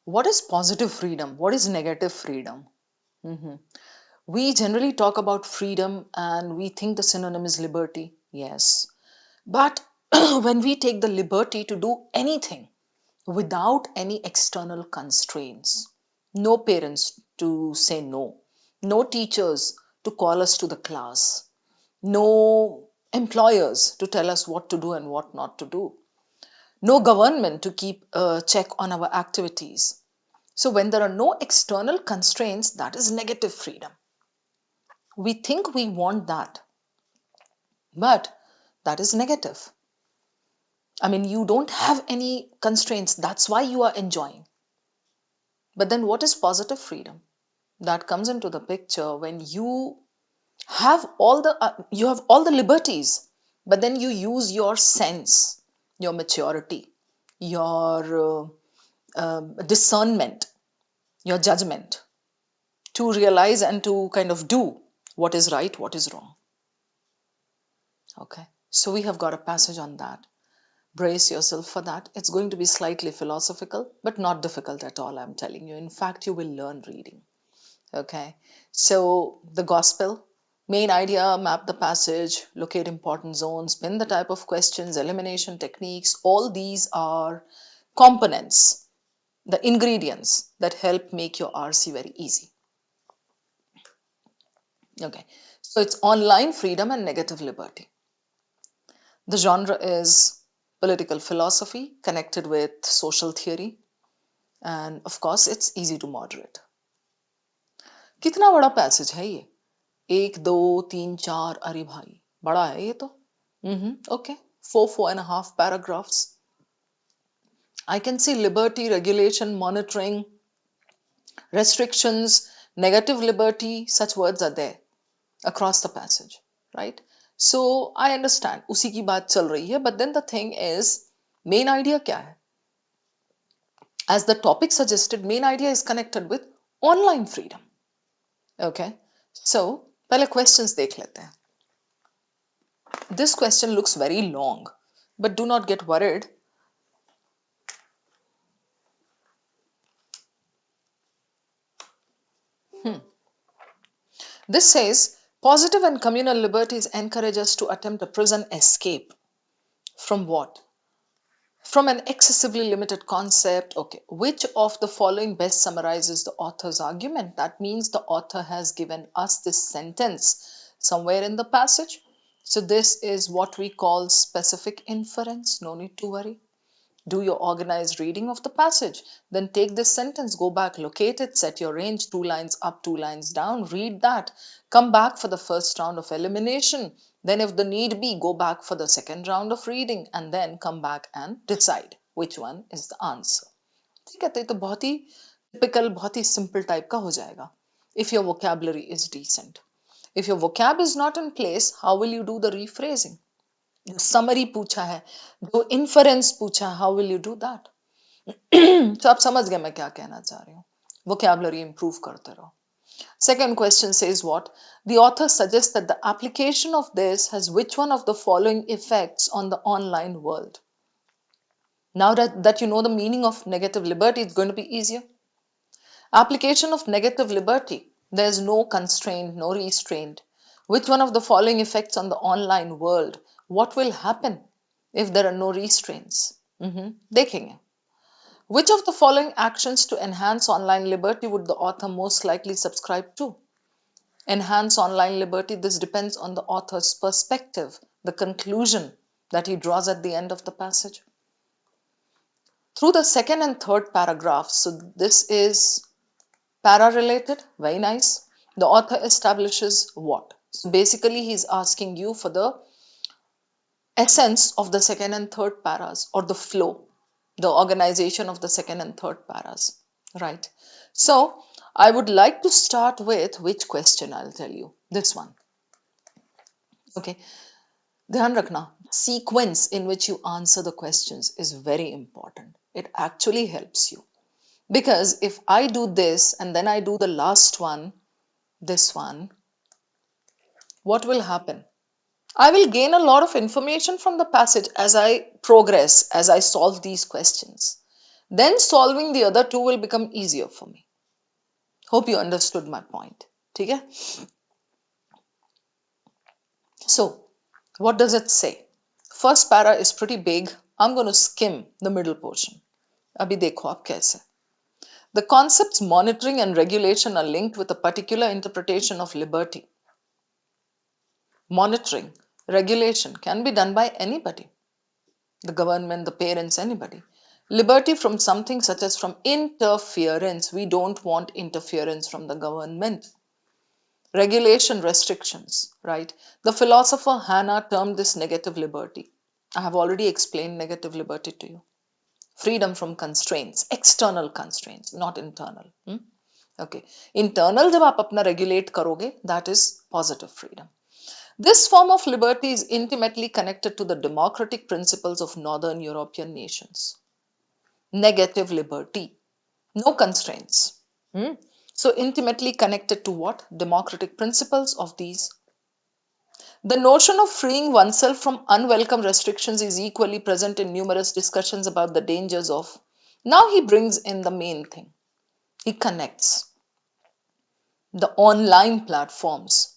What is positive freedom? What is negative freedom? Mhm. We generally talk about freedom and we think the synonym is liberty. Yes. But when we take the liberty to do anything without any external constraints, no parents to say no, no teachers to call us to the class, no employers to tell us what to do and what not to do, no government to keep a check on our activities. So, when there are no external constraints, that is negative freedom. We think we want that, but that is negative. I mean, you don't have any constraints, that's why you are enjoying. But then, what is positive freedom? That comes into the picture when you have all the liberties, but then you use your sense, your maturity, your discernment, your judgment to realize and to kind of do what is right, what is wrong. Okay, so we have got a passage on that. Brace yourself for that. It's going to be slightly philosophical, but not difficult at all, I'm telling you. In fact, you will learn reading. Okay, so the gospel, main idea, map the passage, locate important zones, pin the type of questions, elimination techniques. All these are components, the ingredients that help make your RC very easy. Okay, so it's online freedom and negative liberty. The genre is political philosophy connected with social theory, and of course, it's easy to moderate. कितना बड़ा passage है ये? एक दो तीन चार, अरे भाई बड़ा है ये तो. Okay, four and a half paragraphs. I can see liberty, regulation, monitoring, restrictions, negative liberty, such words are there across the passage, right? So I understand, उसी की बात चल रही है, but then the thing is, main idea क्या है? As the topic suggested, main idea is connected with online freedom. Okay, so पहले questions देख लेते हैं. This question looks very long, but do not get worried. This says, positive and communal liberties encourage us to attempt a prison escape. From what? From an excessively limited concept. Okay, which of the following best summarizes the author's argument? That means the author has given us this sentence somewhere in the passage. So this is what we call specific inference. No need to worry. Do your organized reading of the passage. Then take this sentence, go back, locate it, set your range, 2 lines up, 2 lines down, read that. Come back for the first round of elimination. Then if the need be, go back for the second round of reading and then come back and decide which one is the answer. ठीक है, तो ये तो बहुत ही typical, बहुत ही simple type का हो जाएगा. If your vocabulary is decent. If your vocab is not in place, how will you do the rephrasing? जो समरी पूछा है, जो इन्फरेंस पूछा है, how will you do that? तो आप समझ गए मैं क्या कहना चाह रही हूँ. वोकैबुलरी इंप्रूव करते रहो. Second question says what? The author suggests that the application of this has which one of the following effects on the online world? Now that you know the meaning of negative liberty, it's going to be easier. Application of negative liberty. There is no constraint, no restraint. Which one of the following effects on the online world? What will happen if there are no restraints? देखेंगे. Which of the following actions to enhance online liberty would the author most likely subscribe to? Enhance online liberty, this depends on the author's perspective, the conclusion that he draws at the end of the passage. Through the second and third paragraphs, so this is para-related, very nice. The author establishes what? So basically he's asking you for the essence of the second and third paras, or the flow, the organization of the second and third paras, right? So I would like to start with which question? I'll tell you this one. Okay, ध्यान रखना, sequence in which you answer the questions is very important. It actually helps you, because if I do this and then I do the last one, this one, what will happen? I will gain a lot of information from the passage as I progress, as I solve these questions. then solving the other two will become easier for me. Hope you understood my point. ठीक है? So, what does it say? First para is pretty big. I'm going to skim the middle portion. अभी देखो आप कैसे. The concepts monitoring and regulation are linked with a particular interpretation of liberty. Monitoring, regulation can be done by anybody. The government, the parents, anybody. Liberty from something such as from interference. We don't want interference from the government. Regulation, restrictions, right? The philosopher Hannah termed this negative liberty. I have already explained negative liberty to you. Freedom from constraints, external constraints, not internal. Okay. Internal जब आप अपना regulate करोगे, that is positive freedom. This form of liberty is intimately connected to the democratic principles of Northern European nations. Negative liberty, no constraints. So intimately connected to what? Democratic principles of these. The notion of freeing oneself from unwelcome restrictions is equally present in numerous discussions about the dangers of. Now he brings in the main thing. He connects the online platforms.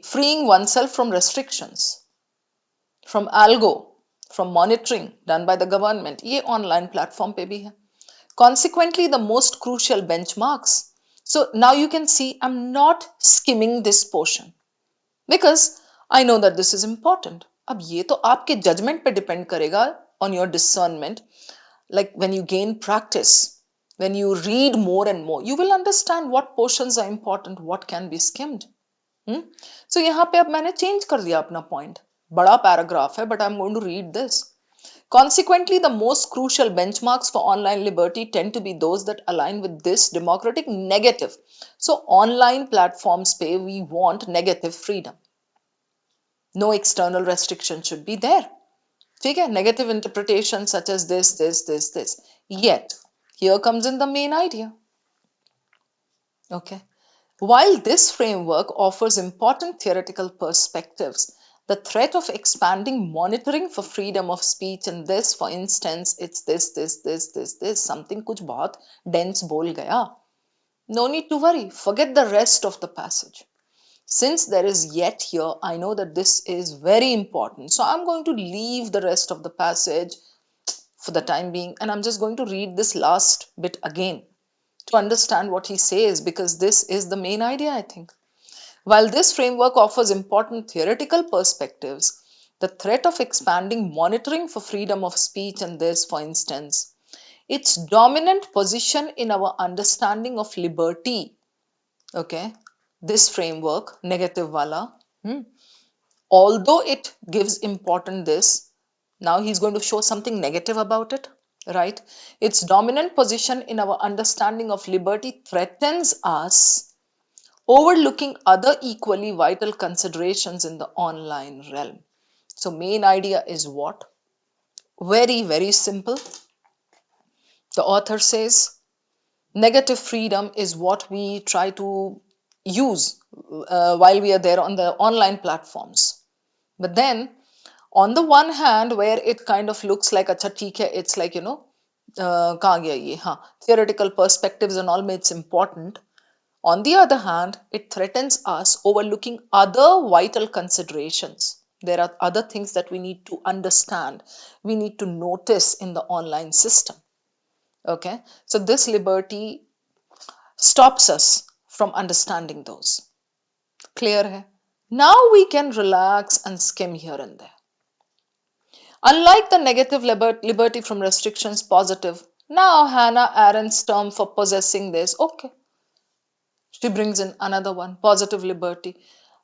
Freeing oneself from restrictions, from algo, from monitoring done by the government. ये online platform पे भी है. Consequently, the most crucial benchmarks. So now you can see I'm not skimming this portion because I know that this is important. अब ये तो आपके judgment पे depend करेगा on your discernment. Like when you gain practice, when you read more and more, you will understand what portions are important, what can be skimmed. So यहाँ पे अब मैंने change कर दिया अपना point. बड़ा paragraph है, but I'm going to read this. Consequently, the most crucial benchmarks for online liberty tend to be those that align with this democratic negative. So online platforms pay, we want negative freedom. No external restriction should be there. Okay? Negative interpretations such as this. Yet, here comes in the main idea. Okay. While this framework offers important theoretical perspectives, the threat of expanding monitoring for freedom of speech and this, for instance, it's this, something kuch bahut dense bol gaya. No need to worry. Forget the rest of the passage. Since there is yet here, I know that this is very important. So I'm going to leave the rest of the passage for the time being, and I'm just going to read this last bit again to understand what he says, because this is the main idea, I think. While this framework offers important theoretical perspectives, the threat of expanding monitoring for freedom of speech and this, for instance, its dominant position in our understanding of liberty, okay, this framework, negative wala, although it gives important this, now he's going to show something negative about it, right? Its dominant position in our understanding of liberty threatens us, overlooking other equally vital considerations in the online realm. So main idea is what? Very, very simple. The author says negative freedom is what we try to use while we are there on the online platforms. But then on the one hand, where it kind of looks like acha theek hai, it's like, kahan gaya ye? Theoretical perspectives and all, it's important. On the other hand, it threatens us, overlooking other vital considerations. There are other things that we need to understand, we need to notice in the online system. Okay, so this liberty stops us from understanding those. Clear hai? Now we can relax and skim here and there. Unlike the negative liberty from restrictions, positive. Now Hannah Arendt's term for possessing this. Okay. She brings in another one, positive liberty.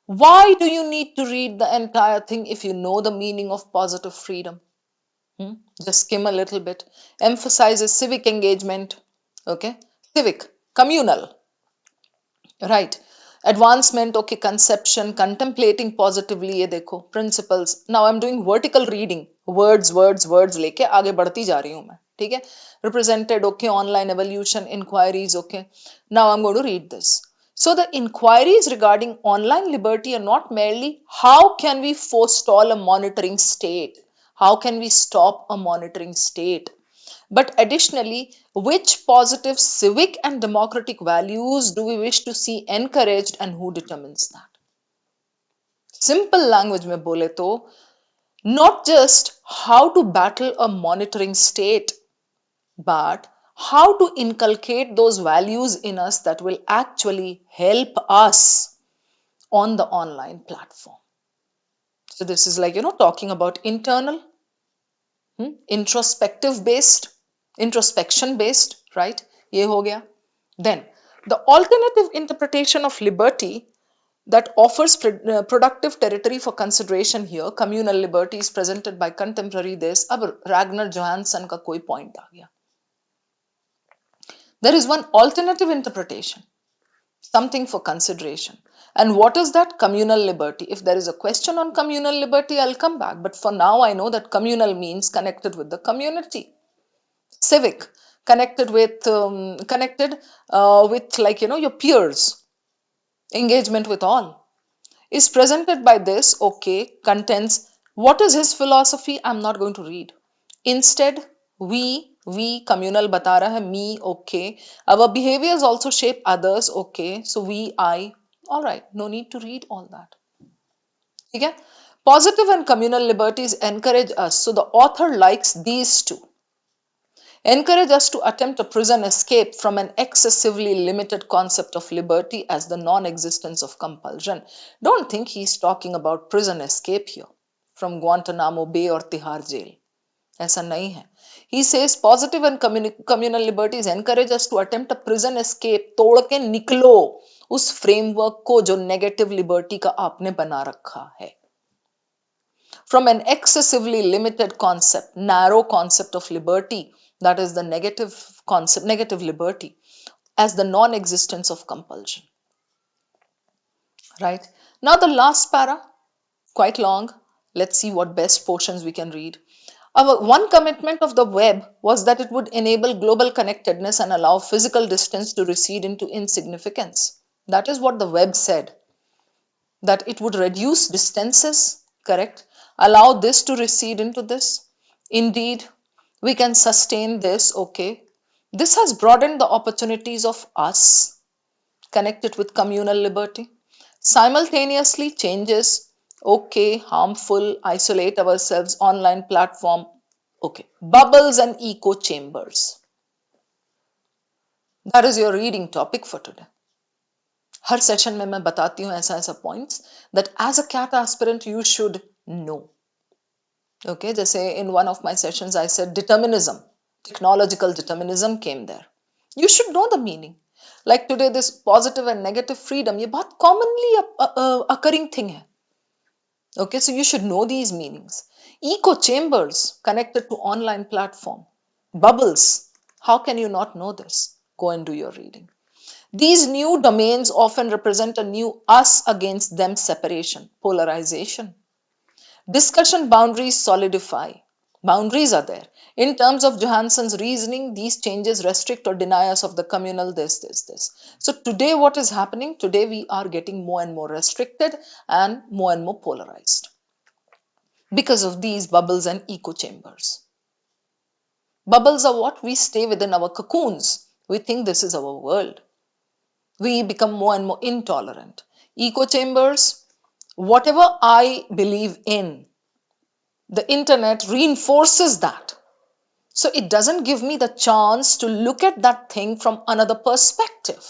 Why do you need to read the entire thing if you know the meaning of positive freedom? Just skim a little bit. Emphasizes civic engagement. Okay. Civic, communal. Right. Advancement, okay, conception, contemplating positively, ये देखो, principles. Now I'm doing vertical reading. Words लेके आगे बढ़ती जा रही हूँ मैं. ठीक है? Represented, okay, online evolution, inquiries, okay. Now I'm going to read this. So the inquiries regarding online liberty are not merely how can we forestall a monitoring state? How can we stop a monitoring state? But additionally, which positive civic and democratic values do we wish to see encouraged and who determines that? Simple language में बोले तो not just how to battle a monitoring state, but how to inculcate those values in us that will actually help us on the online platform. So this is like, talking about internal, introspective based, introspection based, right? Ye ho gaya. Then the alternative interpretation of liberty that offers productive territory for consideration here, communal liberty, is presented by contemporary this. Ab Ragnar Johansson ka koi point aa gaya. There is one alternative interpretation, something for consideration. And what is that? Communal liberty. If there is a question on communal liberty, I'll come back. But for now, I know that communal means connected with the community. Civic, connected with like, your peers. Engagement with all. Is presented by this, okay, contents. What is his philosophy? I'm not going to read. Instead, we communal bata raha hai, me, okay. Our behaviors also shape others, okay. So we, I, all right, no need to read all that. Okay? Positive and communal liberties encourage us. So the author likes these two. Encourage us to attempt a prison escape from an excessively limited concept of liberty as the non-existence of compulsion. Don't think he's talking about prison escape here from Guantanamo Bay or Tihar jail. ऐसा नहीं है. He says positive and communal liberties encourage us to attempt a prison escape. तोड़ के निकलो उस framework को जो negative liberty का आपने बना रखा है. From an excessively limited concept, narrow concept of liberty, that is the negative concept, negative liberty, as the non-existence of compulsion. Right? Now the last para, quite long. Let's see what best portions we can read. Our one commitment of the web was that it would enable global connectedness and allow physical distance to recede into insignificance. That is what the web said. That it would reduce distances, correct? Allow this to recede into this. Indeed, we can sustain this, okay. This has broadened the opportunities of us, connected with communal liberty. Simultaneously changes, okay, harmful, isolate ourselves, online platform, okay. Bubbles and echo chambers. That is your reading topic for today. हर session में मैं बताती हूँ ऐसा ऐसा points that as a CAT aspirant you should know. Okay, जैसे in one of my sessions I said determinism, technological determinism came there. You should know the meaning. Like today this positive and negative freedom, ये बहुत commonly occurring thing है. Okay, so you should know these meanings. Echo chambers connected to online platform. Bubbles, how can you not know this? Go and do your reading. These new domains often represent a new us against them separation, polarization. Discussion boundaries solidify. Boundaries are there. In terms of Johansson's reasoning, these changes restrict or deny us of the communal this. So today what is happening? Today we are getting more and more restricted and more polarized because of these bubbles and echo chambers. Bubbles are what? We stay within our cocoons. We think this is our world. We become more and more intolerant. Echo chambers, whatever I believe in, the internet reinforces that. So it doesn't give me the chance to look at that thing from another perspective.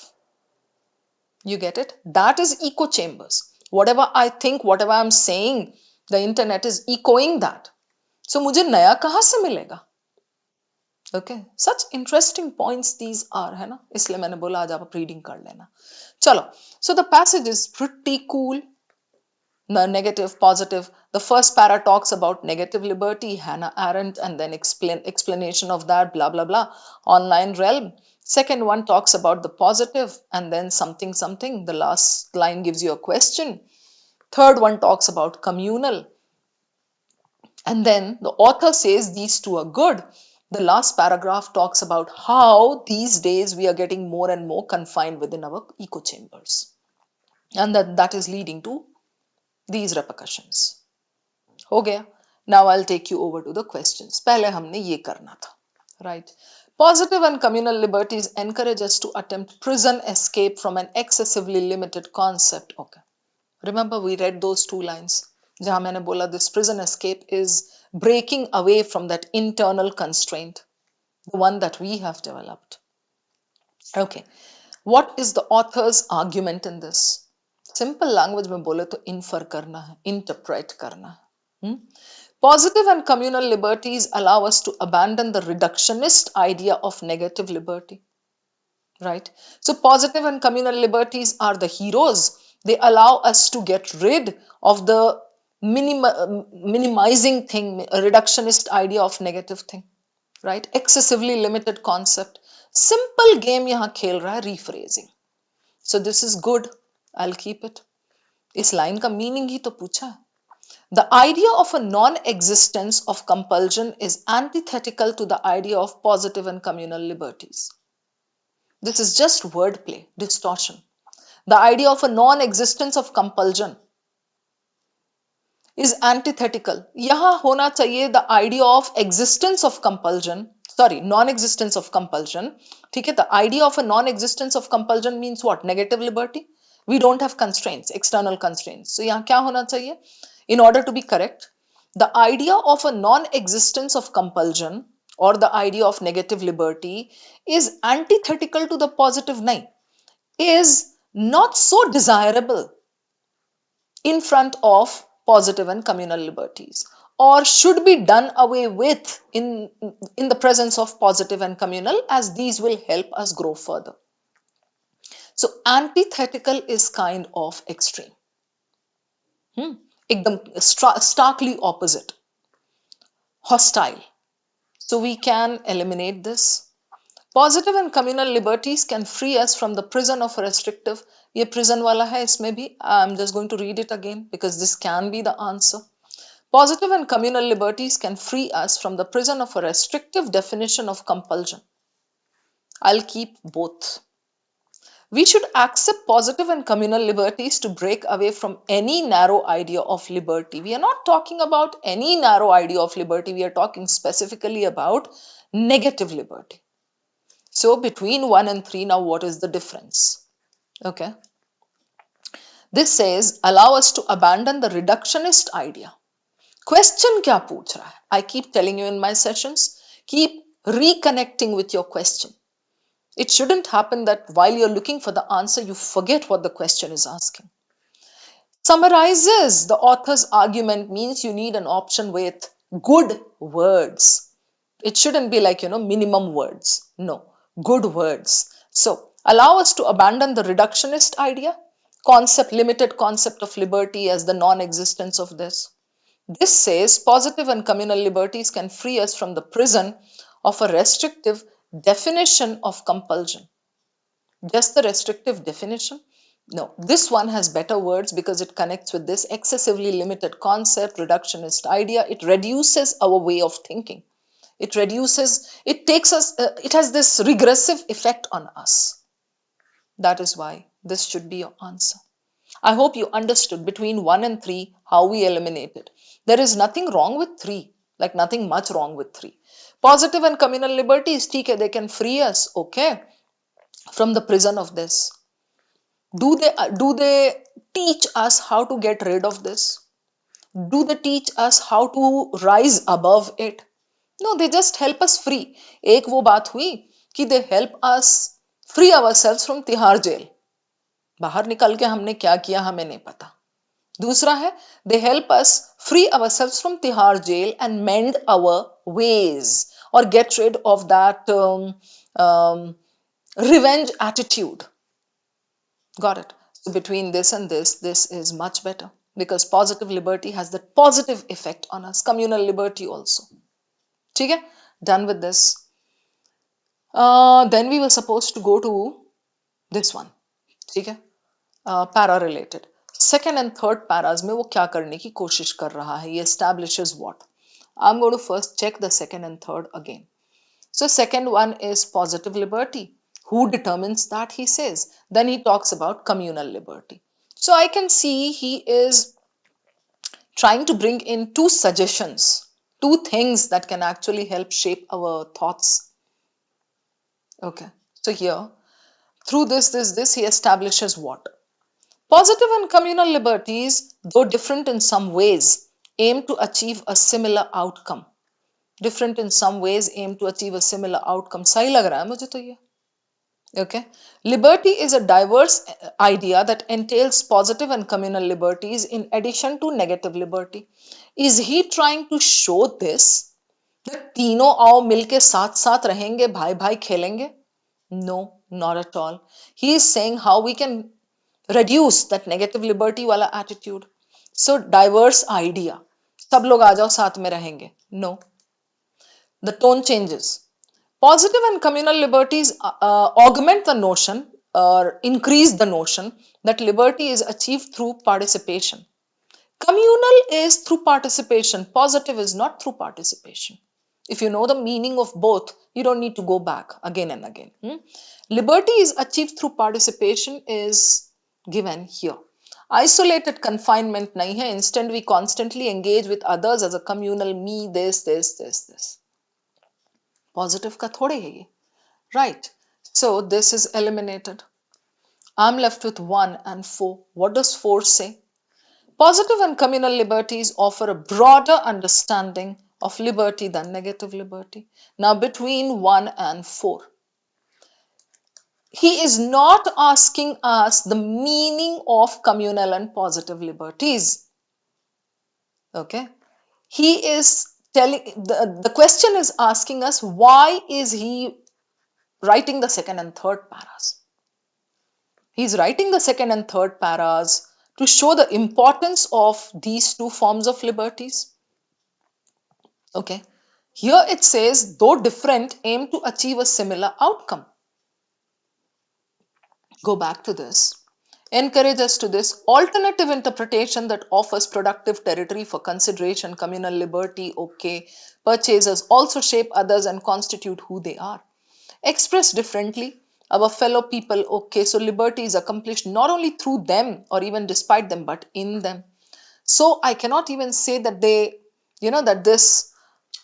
You get it? That is echo chambers. Whatever I think, whatever I'm saying, the internet is echoing that. So मुझे नया कहाँ से मिलेगा? Okay, such interesting points these are, है ना? इसलिए मैंने बोला आज आप reading कर लेना. चलो, so the passage is pretty cool. The negative, positive. The first para talks about negative liberty, Hannah Arendt, and then explanation of that, blah, blah, blah, online realm. Second one talks about the positive and then something, something. The last line gives you a question. Third one talks about communal. And then the author says these two are good. The last paragraph talks about how these days we are getting more and more confined within our echo chambers. And that is leading to these repercussions. हो गया. Now I'll take you over to the questions. पहले हमने ये करना था. Right. Positive and communal liberties encourage us to attempt prison escape from an excessively limited concept. Okay. Remember, we read those two lines. जहाँ मैंने बोला this prison escape is breaking away from that internal constraint, the one that we have developed. Okay. What is the author's argument in this? Simple language में बोले तो infer करना है, interpret करना है. Positive and communal liberties allow us to abandon the reductionist idea of negative liberty. Right? So, positive and communal liberties are the heroes. They allow us to get rid of the minimizing thing, a reductionist idea of negative thing. Right? Excessively limited concept. Simple game यहाँ खेल रहा है rephrasing. So, this is good. I'll keep it. इस line का meaning ही तो पूछा है. The idea of a non-existence of compulsion is antithetical to the idea of positive and communal liberties. This is just wordplay, distortion. The idea of a non-existence of compulsion is antithetical. यहाँ होना चाहिए the idea of existence of compulsion, sorry, non-existence of compulsion. ठीक है, the idea of a non-existence of compulsion means what? Negative liberty. We don't have constraints, external constraints. So यहाँ क्या होना चाहिए? In order to be correct, the idea of a non-existence of compulsion or the idea of negative liberty is antithetical to the positive nahi, is not so desirable in front of positive and communal liberties, or should be done away with in the presence of positive and communal, as these will help us grow further. So antithetical is kind of extreme. एकदम starkly opposite, hostile. So we can eliminate this. Positive and communal liberties can free us from the prison of restrictive. ये prison वाला है इसमें भी. I'm just going to read it again because this can be the answer. Positive and communal liberties can free us from the prison of a restrictive definition of compulsion. I'll keep both. We should accept positive and communal liberties to break away from any narrow idea of liberty. We are not talking about any narrow idea of liberty. We are talking specifically about negative liberty. So between 1 and 3, now what is the difference? Okay. This says, allow us to abandon the reductionist idea. Question क्या पूछ रहा है? I keep telling you in my sessions, keep reconnecting with your question. It shouldn't happen that while you're looking for the answer, you forget what the question is asking. Summarizes the author's argument means you need an option with good words. It shouldn't be like, minimum words. No, good words. So, allow us to abandon the reductionist idea, limited concept of liberty as the non-existence of this. This says positive and communal liberties can free us from the prison of a restrictive definition of compulsion. Just the restrictive definition? No, this one has better words because it connects with this excessively limited concept, reductionist idea. It reduces our way of thinking. It has this regressive effect on us. That is why this should be your answer. I hope you understood between 1 and 3 how we eliminate it. There is nothing wrong with 3, like nothing much wrong with 3. Positive and communal liberties, they can free us, okay, from the prison of this. Do they teach us how to get rid of this? Do they teach us how to rise above it? No, they just help us free. एक वो बात हुई कि they help us free ourselves from Tihar jail. बाहर निकल के हमने क्या किया हमें नहीं पता. दूसरा है they help us free ourselves from Tihar jail and mend our ways or get rid of that revenge attitude. Got it? So between this and this is much better because positive liberty has that positive effect on us. Communal liberty also. ठीक है? Done with this. Then we were supposed to go to this one. ठीक है? Para related. Second and third paras में वो क्या करने की कोशिश कर रहा है? He establishes what? I'm going to first check the second and third again. So second one is positive liberty. Who determines that? He says. Then he talks about communal liberty. So I can see he is trying to bring in two suggestions two things that can actually help shape our thoughts. Okay, so here, through this, he establishes what? Positive and communal liberties, though different in some ways, aim to achieve a similar outcome. Different in some ways aim to achieve a similar outcome. सही लग रहा है मुझे तो ये. Okay. Liberty is a diverse idea that entails positive and communal liberties in addition to negative liberty. Is he trying to show this? that तीनों आओ मिलके साथ साथ रहेंगे, भाई भाई खेलेंगे? No, not at all. He is saying how we can reduce that negative liberty वाला attitude. So diverse idea. सब लोग आ जाओ साथ में रहेंगे. No. The tone changes. Positive and communal liberties augment the notion or increase the notion that liberty is achieved through participation. Communal is through participation. Positive is not through participation. If you know the meaning of both, you don't need to go back again and again. Liberty is achieved through participation is given here. Isolated confinement nahi hai. Instead, we constantly engage with others as a communal me, this. Positive ka thode hai ye. Right. So this is eliminated. I'm left with 1 and 4. What does 4 say? Positive and communal liberties offer a broader understanding of liberty than negative liberty. Now between 1 and 4. He is not asking us the meaning of communal and positive liberties. Okay. He is telling, the question is asking us, why is he writing the second and third paras? He's writing the second and third paras to show the importance of these two forms of liberties. Okay. Here it says, though different, aim to achieve a similar outcome. Go back to this. Encourage us to this alternative interpretation that offers productive territory for consideration, communal liberty, okay. Purchasers also shape others and constitute who they are. Expressed differently, our fellow people, okay, so liberty is accomplished not only through them or even despite them, but in them. So I cannot even say that they, that this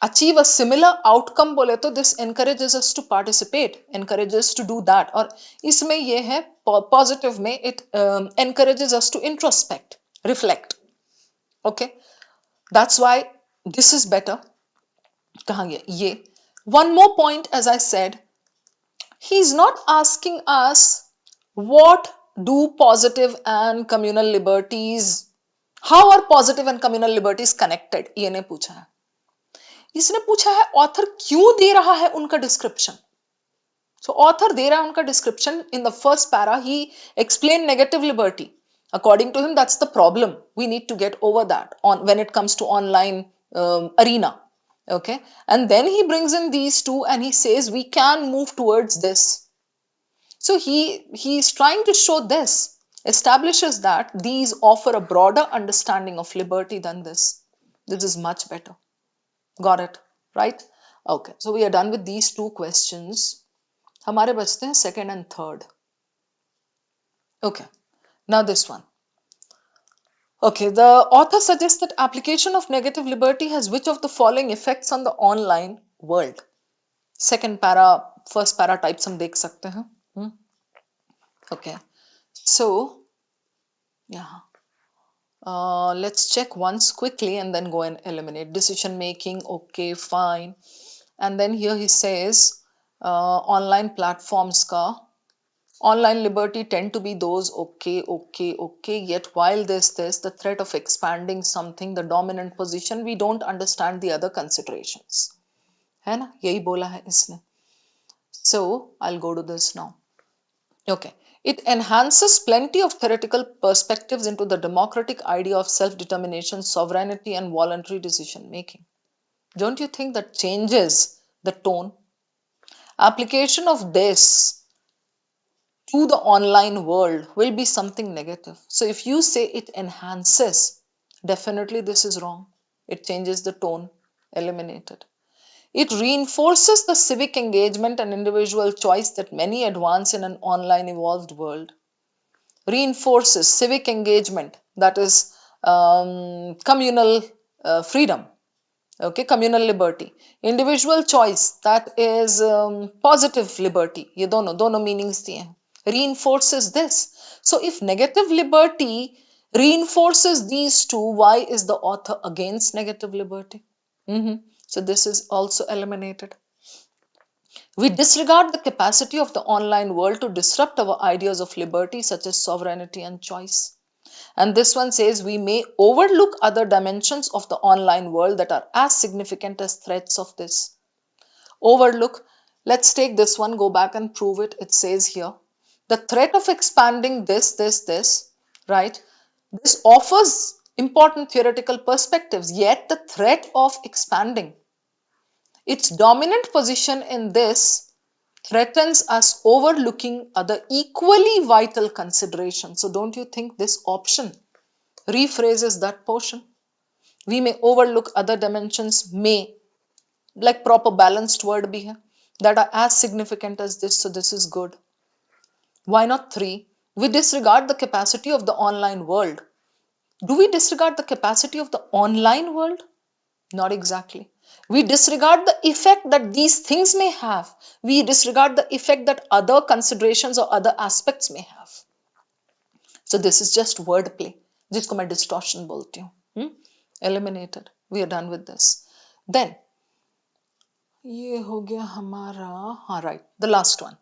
achieve a similar outcome bole to this encourages us to participate, encourages to do that. Or isme ye hai, positive mein it encourages us to introspect, reflect. Okay, that's why this is better. Kahan gaya? Ye. One more point, as I said, he's not asking us what do positive and communal liberties, how are positive and communal liberties connected? ये ने पूछा है. इसने पूछा है author क्यों दे रहा है उनका डिस्क्रिप्शन. So author दे रहा है उनका description. In the first para he explained negative liberty. According to him, that's the problem. We need to get over that on when it comes to online arena. Okay, and then he brings in these two and he says we can move towards this. So he's trying to show this, establishes that these offer a broader understanding of liberty than this. This is much better. Got it, right? Okay, so we are done with these two questions. हमारे बचते हैं second and third. Okay, now this one. Okay, the author suggests that application of negative liberty has which of the following effects on the online world? Second para, first para types हम देख सकते हैं. Okay, so yeah, let's check once quickly and then go and eliminate. Decision making, okay, fine. And then here he says online platforms ka online liberty tend to be those okay. Yet while there's the threat of expanding something, the dominant position, we don't understand the other considerations. है ना? यही बोला है इसने. So I'll go to this now. Okay. It enhances plenty of theoretical perspectives into the democratic idea of self-determination, sovereignty, and voluntary decision making. Don't you think that changes the tone? Application of this to the online world will be something negative. So if you say it enhances, definitely this is wrong. It changes the tone, eliminated. It reinforces the civic engagement and individual choice that many advance in an online evolved world. Reinforces civic engagement, that is communal freedom. Okay, communal liberty. Individual choice, that is positive liberty. ये दोनों meanings दिए हैं. Reinforces this. So if negative liberty reinforces these two, why is the author against negative liberty? So this is also eliminated. We disregard the capacity of the online world to disrupt our ideas of liberty, such as sovereignty and choice. And this one says we may overlook other dimensions of the online world that are as significant as threats of this. Overlook. Let's take this one, go back and prove it. It says here, the threat of expanding this, right? This offers important theoretical perspectives, yet the threat of expanding its dominant position in this threatens us overlooking other equally vital considerations. So don't you think this option rephrases that portion? We may overlook other dimensions, may, like proper balanced word bhi hai, that are as significant as this, so this is good. Why not 3? We disregard the capacity of the online world. Do we disregard the capacity of the online world? Not exactly. We disregard the effect that these things may have. We disregard the effect that other considerations or other aspects may have. So this is just wordplay, जिसको मैं distortion बोलती हूँ. Eliminated. We are done with this. Then ये हो गया हमारा, हाँ right, the last one.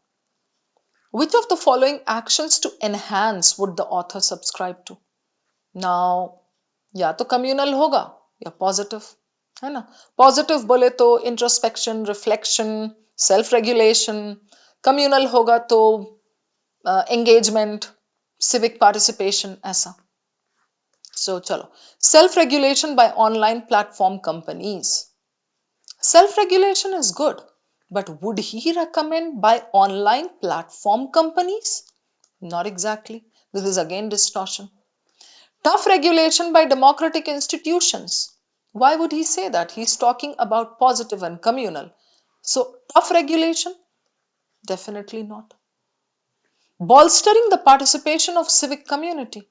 Which of the following actions to enhance would the author subscribe to? Now, या तो communal होगा या positive, है ना? Positive बोले तो introspection, reflection, self-regulation. Communal होगा तो engagement, civic participation, ऐसा. So चलो, self-regulation by online platform companies. Self-regulation is good, but would he recommend by online platform companies? Not exactly. This is again distortion. Tough regulation by democratic institutions. Why would he say that? He's talking about positive and communal. So, tough regulation? Definitely not. Bolstering the participation of civic community.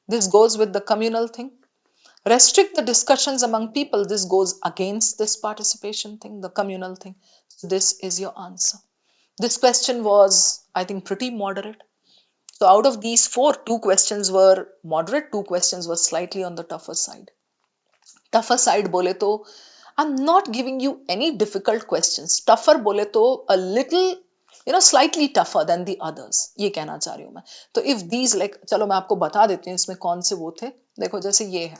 This goes with the communal thing. Restrict the discussions among people. This goes against this participation thing, the communal thing. So this is your answer. This question was, I think, pretty moderate. So out of these 4, 2 questions were moderate, 2 questions were slightly on the tougher side. Tougher side bole to, I'm not giving you any difficult questions. Tougher bole to a little, slightly tougher than the others. ये कहना चाह रही हूँ मैं. तो if these like, चलो मैं आपको बता देती हूँ इसमें कौन से वो थे. देखो जैसे ये है.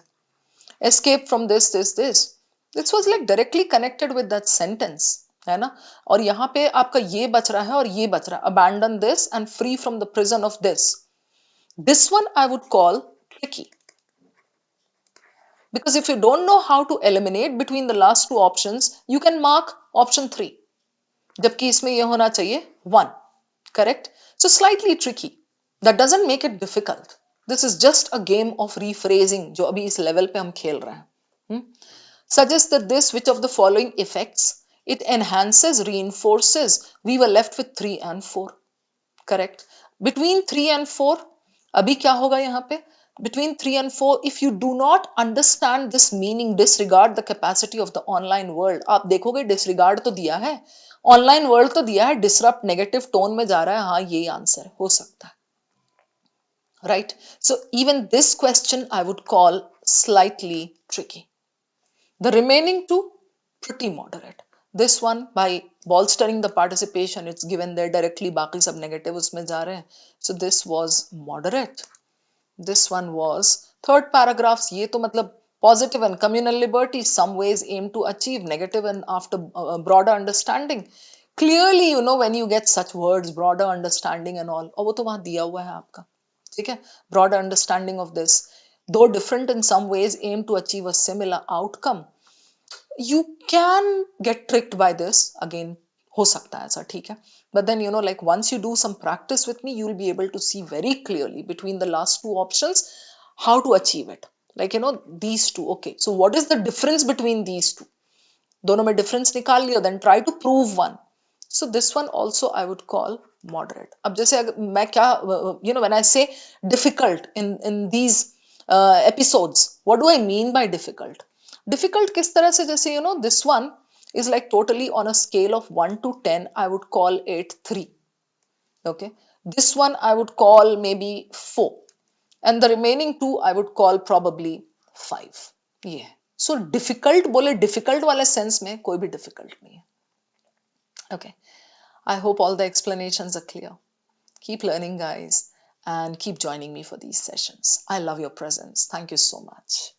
Escape from this. This was like directly connected with that sentence, है ना? और यहाँ पे आपका ये बच रहा है और ये बच रहा है. Abandon this and free from the prison of this. This one I would call tricky. Because if you don't know how to eliminate between the last 2 options, you can mark option 3. जबकि इसमें ये होना चाहिए 1. Correct? So slightly tricky. That doesn't make it difficult. This is just a game of rephrasing जो अभी इस level पे हम खेल रहे हैं. Suggest that this, which of the following effects it enhances, reinforces. We were left with 3 and 4. Correct? Between 3 and 4, अभी क्या होगा यहाँ पे? Between 3 and 4, if you do not understand this meaning, disregard the capacity of the online world. आप देखोगे disregard तो दिया है, online world तो दिया है, disrupt negative tone में जा रहा है. हाँ, यही आंसर हो सकता है. Right? So even this question I would call slightly tricky. The remaining 2, pretty moderate. This one, by bolstering the participation, it's given there directly, बाकी सब negative उसमें जा रहे हैं. So this was moderate. This one was, third paragraphs, ये तो मतलब positive and communal liberty, some ways aim to achieve negative and after broader understanding. Clearly, when you get such words, broader understanding and all, और वो तो वहाँ दिया हुआ है आपका. ठीक है, broader understanding of this, though different in some ways, aim to achieve a similar outcome. You can get tricked by this again, हो सकता है ऐसा, ठीक है. But then like once you do some practice with me, you will be able to see very clearly between the last 2 options how to achieve it. Like these 2. Okay, so what is the difference between these 2? दोनों में difference निकाल लिया, then try to prove one. So this one also I would call moderate. अब जैसे मैं क्या, when I say difficult in these episodes, what do I mean by difficult? Difficult किस तरह से, जैसे this one is like totally on a scale of 1 to 10, I would call it 3. Okay, this one I would call maybe 4, and the remaining two I would call probably 5. Yeah. So difficult बोले difficult वाले sense में कोई भी difficult नहीं है. Okay. I hope all the explanations are clear. Keep learning, guys, and keep joining me for these sessions. I love your presence. Thank you so much.